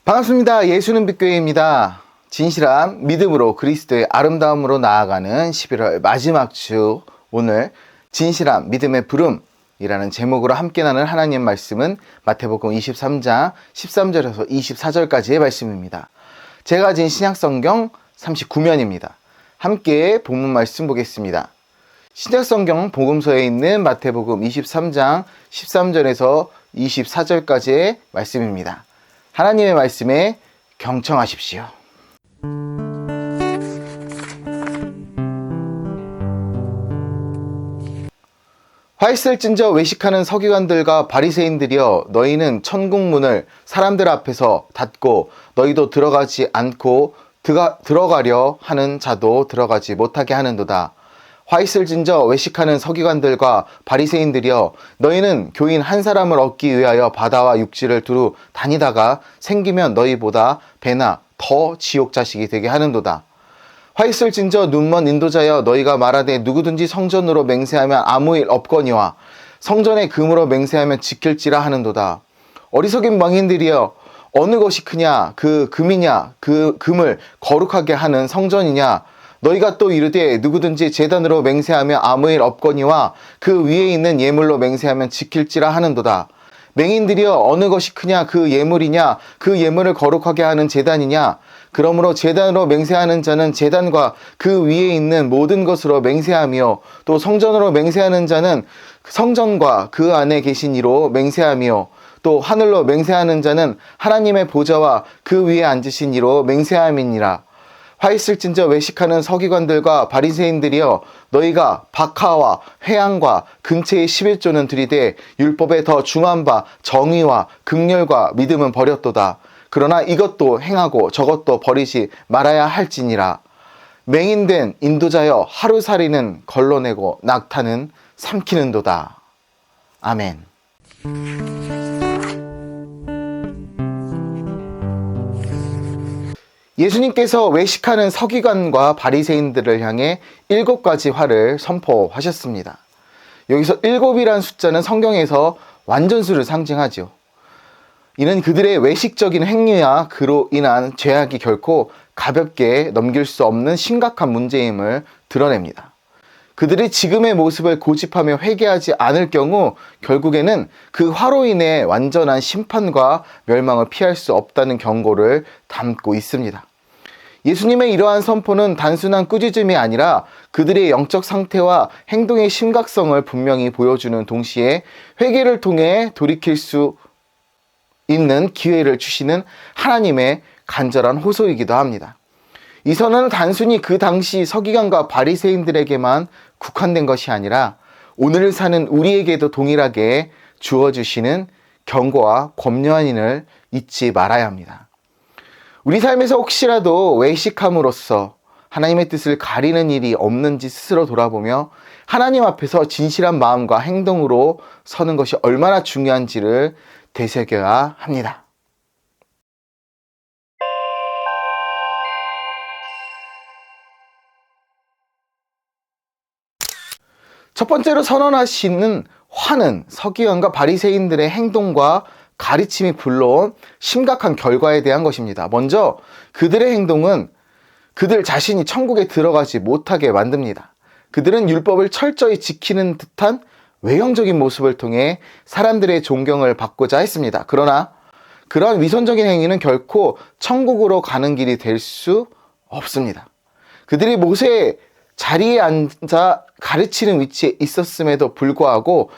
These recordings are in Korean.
반갑습니다. 예수는 빛교회입니다. 진실한 믿음으로 그리스도의 아름다움으로 나아가는 11월 마지막 주, 오늘 진실한 믿음의 부름이라는 제목으로 함께 나눌 하나님 말씀은 마태복음 23장 13절에서 24절까지의 말씀입니다. 제가 가진 신약성경 39면입니다. 함께 본문 말씀 보겠습니다. 신약성경 복음서에 있는 마태복음 23장 13절에서 24절까지의 말씀입니다. 하나님의 말씀에 경청하십시오. 화 있을진저 외식하는 서기관들과 바리새인들이여, 너희는 천국문을 사람들 앞에서 닫고 너희도 들어가지 않고 들어가려 하는 자도 들어가지 못하게 하는도다. 화 있을진저 외식하는 서기관들과 바리새인들이여, 너희는 교인 한 사람을 얻기 위하여 바다와 육지를 두루 다니다가 생기면 너희보다 배나 더 지옥 자식이 되게 하는도다. 화 있을진저 눈먼 인도자여, 너희가 말하되 누구든지 성전으로 맹세하면 아무 일 없거니와 성전의 금으로 맹세하면 지킬지라 하는도다. 어리석인 망인들이여, 어느 것이 크냐, 그 금이냐, 그 금을 거룩하게 하는 성전이냐. 너희가 또 이르되 누구든지 제단으로 맹세하며 아무 일 없거니와 그 위에 있는 예물로 맹세하면 지킬지라 하는도다. 맹인들이여, 어느 것이 크냐, 그 예물이냐, 그 예물을 거룩하게 하는 제단이냐. 그러므로 제단으로 맹세하는 자는 제단과 그 위에 있는 모든 것으로 맹세하며, 또 성전으로 맹세하는 자는 성전과 그 안에 계신 이로 맹세하며, 또 하늘로 맹세하는 자는 하나님의 보좌와 그 위에 앉으신 이로 맹세함이니라. 화 있을진저 외식하는 서기관들과 바리새인들이여, 너희가 박하와 회양과 근체의 11조는 들이되 율법에 더 중한 바 정의와 긍휼과 믿음은 버렸도다. 그러나 이것도 행하고 저것도 버리지 말아야 할지니라. 맹인된 인도자여, 하루살이는 걸러내고 낙타는 삼키는도다. 아멘. 예수님께서 외식하는 서기관과 바리새인들을 향해 7가지 화를 선포하셨습니다. 여기서 7이란 숫자는 성경에서 완전수를 상징하죠. 이는 그들의 외식적인 행위와 그로 인한 죄악이 결코 가볍게 넘길 수 없는 심각한 문제임을 드러냅니다. 그들이 지금의 모습을 고집하며 회개하지 않을 경우 결국에는 그 화로 인해 완전한 심판과 멸망을 피할 수 없다는 경고를 담고 있습니다. 예수님의 이러한 선포는 단순한 꾸짖음이 아니라 그들의 영적 상태와 행동의 심각성을 분명히 보여주는 동시에 회개를 통해 돌이킬 수 있는 기회를 주시는 하나님의 간절한 호소이기도 합니다. 이 선언은 단순히 그 당시 서기관과 바리새인들에게만 국한된 것이 아니라 오늘을 사는 우리에게도 동일하게 주어주시는 경고와 권면한 일을 잊지 말아야 합니다. 우리 삶에서 혹시라도 외식함으로써 하나님의 뜻을 가리는 일이 없는지 스스로 돌아보며 하나님 앞에서 진실한 마음과 행동으로 서는 것이 얼마나 중요한지를 되새겨야 합니다. 첫 번째로 선언하시는 화는 서기관과 바리새인들의 행동과 가르침이 불러온 심각한 결과에 대한 것입니다. 먼저 그들의 행동은 그들 자신이 천국에 들어가지 못하게 만듭니다. 그들은 율법을 철저히 지키는 듯한 외형적인 모습을 통해 사람들의 존경을 받고자 했습니다. 그러나 그런 위선적인 행위는 결코 천국으로 가는 길이 될 수 없습니다. 그들이 모세의 자리에 앉아 가르치는 위치에 있었음에도 불구하고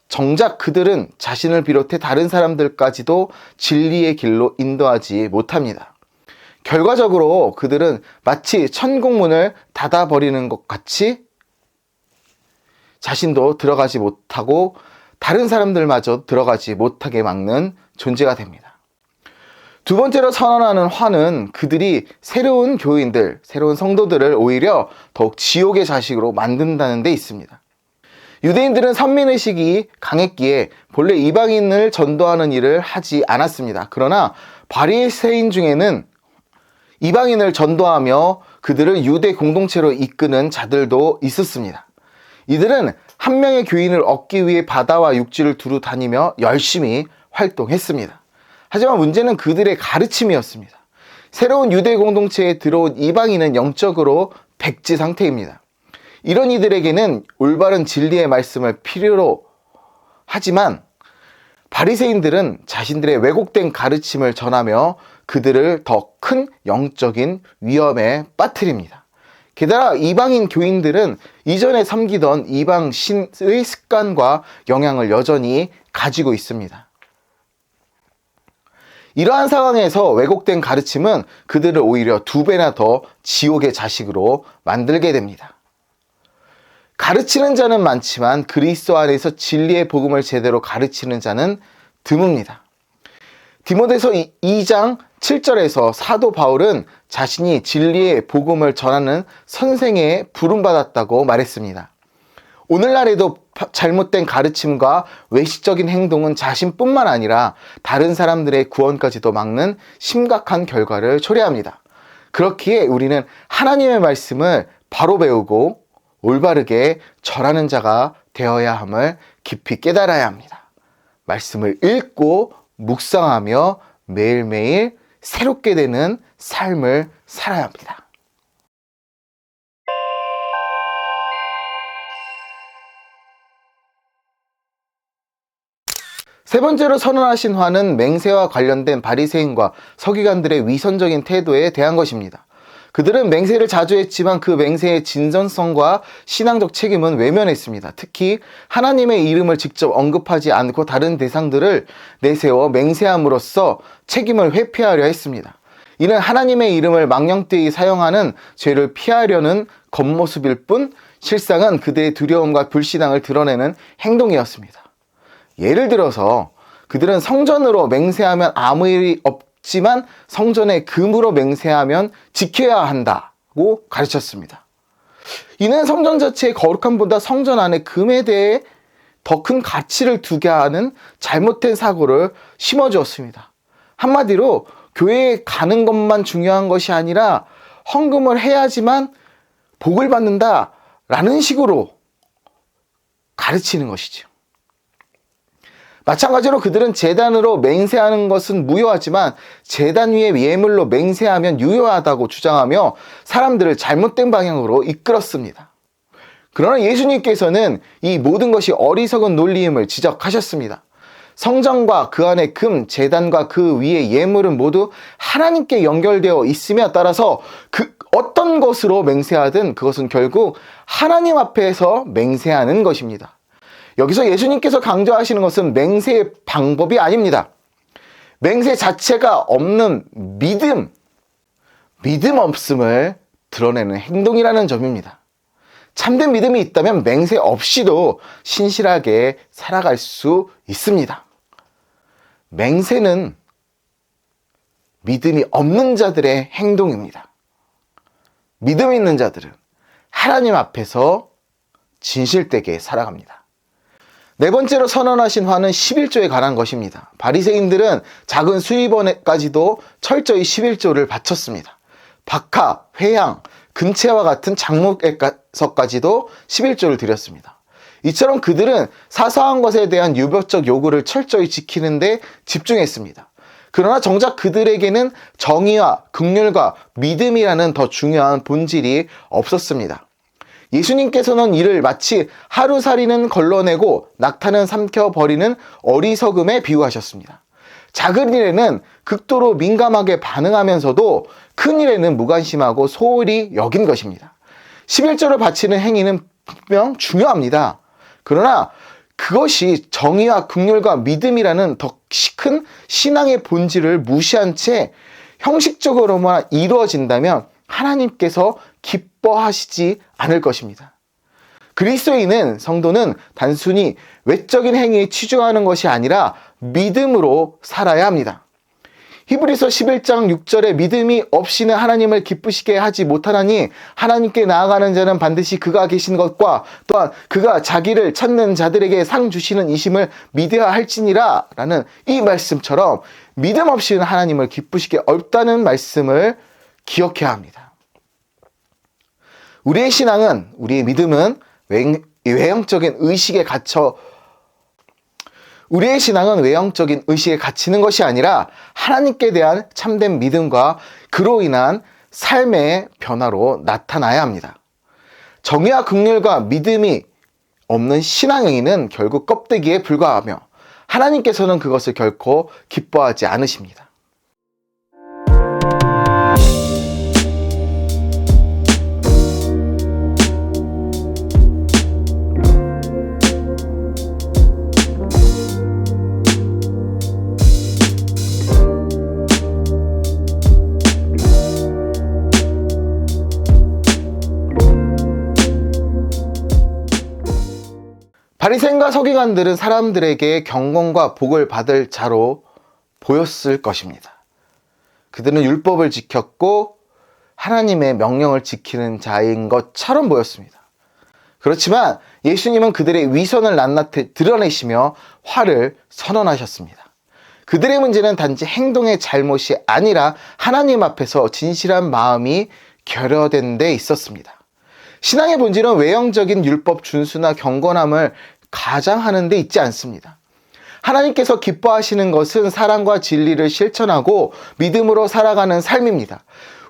정작 그들은 자신을 비롯해 다른 사람들까지도 진리의 길로 인도하지 못합니다. 결과적으로 그들은 마치 천국문을 닫아버리는 것 같이 자신도 들어가지 못하고 다른 사람들마저 들어가지 못하게 막는 존재가 됩니다. 두 번째로 선언하는 화는 그들이 새로운 교인들, 새로운 성도들을 오히려 더욱 지옥의 자식으로 만든다는 데 있습니다. 유대인들은 선민의식이 강했기에 본래 이방인을 전도하는 일을 하지 않았습니다. 그러나 바리새인 중에는 이방인을 전도하며 그들을 유대 공동체로 이끄는 자들도 있었습니다. 이들은 한 명의 교인을 얻기 위해 바다와 육지를 두루 다니며 열심히 활동했습니다. 하지만 문제는 그들의 가르침이었습니다. 새로운 유대 공동체에 들어온 이방인은 영적으로 백지 상태입니다. 이런 이들에게는 올바른 진리의 말씀을 필요로 하지만 바리새인들은 자신들의 왜곡된 가르침을 전하며 그들을 더 큰 영적인 위험에 빠뜨립니다. 게다가 이방인 교인들은 이전에 섬기던 이방 신의 습관과 영향을 여전히 가지고 있습니다. 이러한 상황에서 왜곡된 가르침은 그들을 오히려 2배나 더 지옥의 자식으로 만들게 됩니다. 가르치는 자는 많지만 그리스도 안에서 진리의 복음을 제대로 가르치는 자는 드뭅니다. 디모데서 2장 7절에서 사도 바울은 자신이 진리의 복음을 전하는 선생에 부름받았다고 말했습니다. 오늘날에도 잘못된 가르침과 외식적인 행동은 자신뿐만 아니라 다른 사람들의 구원까지도 막는 심각한 결과를 초래합니다. 그렇기에 우리는 하나님의 말씀을 바로 배우고 올바르게 절하는 자가 되어야 함을 깊이 깨달아야 합니다. 말씀을 읽고 묵상하며 매일매일 새롭게 되는 삶을 살아야 합니다. 세 번째로 선언하신 화는 맹세와 관련된 바리새인과 서기관들의 위선적인 태도에 대한 것입니다. 그들은 맹세를 자주 했지만 그 맹세의 진전성과 신앙적 책임은 외면했습니다. 특히 하나님의 이름을 직접 언급하지 않고 다른 대상들을 내세워 맹세함으로써 책임을 회피하려 했습니다. 이는 하나님의 이름을 망령되이 사용하는 죄를 피하려는 겉모습일 뿐 실상은 그들의 두려움과 불신앙을 드러내는 행동이었습니다. 예를 들어서 그들은 성전으로 맹세하면 아무 일이 없지만 성전의 금으로 맹세하면 지켜야 한다고 가르쳤습니다. 이는 성전 자체의 거룩함보다 성전 안의 금에 대해 더 큰 가치를 두게 하는 잘못된 사고를 심어주었습니다. 한마디로 교회에 가는 것만 중요한 것이 아니라 헌금을 해야지만 복을 받는다라는 식으로 가르치는 것이죠. 마찬가지로 그들은 제단으로 맹세하는 것은 무효하지만 제단 위에 예물로 맹세하면 유효하다고 주장하며 사람들을 잘못된 방향으로 이끌었습니다. 그러나 예수님께서는 이 모든 것이 어리석은 논리임을 지적하셨습니다. 성전과 그 안의 금, 제단과 그 위의 예물은 모두 하나님께 연결되어 있으며 따라서 그 어떤 것으로 맹세하든 그것은 결국 하나님 앞에서 맹세하는 것입니다. 여기서 예수님께서 강조하시는 것은 맹세의 방법이 아닙니다. 맹세 자체가 없는 믿음 없음을 드러내는 행동이라는 점입니다. 참된 믿음이 있다면 맹세 없이도 신실하게 살아갈 수 있습니다. 맹세는 믿음이 없는 자들의 행동입니다. 믿음 있는 자들은 하나님 앞에서 진실되게 살아갑니다. 네 번째로 선언하신 화는 11조에 관한 것입니다. 바리새인들은 작은 수입원에까지도 철저히 11조를 바쳤습니다. 박하, 회양, 금채와 같은 작목에서까지도 11조를 드렸습니다. 이처럼 그들은 사소한 것에 대한 유별적 요구를 철저히 지키는데 집중했습니다. 그러나 정작 그들에게는 정의와 긍휼과 믿음이라는 더 중요한 본질이 없었습니다. 예수님께서는 이를 마치 하루살이는 걸러내고 낙타는 삼켜버리는 어리석음에 비유하셨습니다. 작은 일에는 극도로 민감하게 반응하면서도 큰 일에는 무관심하고 소홀히 여긴 것입니다. 11조를 바치는 행위는 분명 중요합니다. 그러나 그것이 정의와 긍휼과 믿음이라는 더 큰 신앙의 본질을 무시한 채 형식적으로만 이루어진다면 하나님께서 기뻐하시지 않을 것입니다. 그리스도인은 성도는 단순히 외적인 행위에 치중하는 것이 아니라 믿음으로 살아야 합니다. 히브리서 11장 6절에 믿음이 없이는 하나님을 기쁘시게 하지 못하나니 하나님께 나아가는 자는 반드시 그가 계신 것과 또한 그가 자기를 찾는 자들에게 상 주시는 이심을 믿어야 할지니라 라는 이 말씀처럼 믿음 없이는 하나님을 기쁘시게 없다는 말씀을 기억해야 합니다. 우리의 신앙은, 우리의 믿음은 외형적인 의식에 갇혀 우리의 신앙은 외형적인 의식에 갇히는 것이 아니라 하나님께 대한 참된 믿음과 그로 인한 삶의 변화로 나타나야 합니다. 정의와 긍휼과 믿음이 없는 신앙행위는 결국 껍데기에 불과하며 하나님께서는 그것을 결코 기뻐하지 않으십니다. 바리새인과 서기관들은 사람들에게 경건과 복을 받을 자로 보였을 것입니다. 그들은 율법을 지켰고 하나님의 명령을 지키는 자인 것처럼 보였습니다. 그렇지만 예수님은 그들의 위선을 낱낱이 드러내시며 화를 선언하셨습니다. 그들의 문제는 단지 행동의 잘못이 아니라 하나님 앞에서 진실한 마음이 결여된 데 있었습니다. 신앙의 본질은 외형적인 율법 준수나 경건함을 가장하는 데 있지 않습니다. 하나님께서 기뻐하시는 것은 사랑과 진리를 실천하고 믿음으로 살아가는 삶입니다.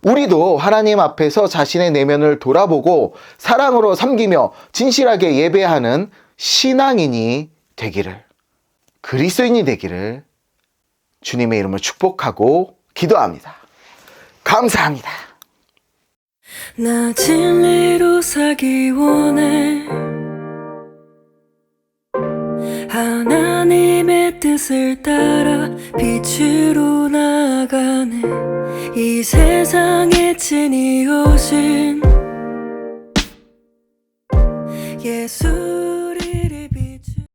우리도 하나님 앞에서 자신의 내면을 돌아보고 사랑으로 섬기며 진실하게 예배하는 신앙인이 되기를, 그리스도인이 되기를 주님의 이름으로 축복하고 기도합니다. 감사합니다. 나 진리로 살기 원해. 하나님의 뜻을 따라 빛으로 나아가네. 이 세상에 친히 오신 예수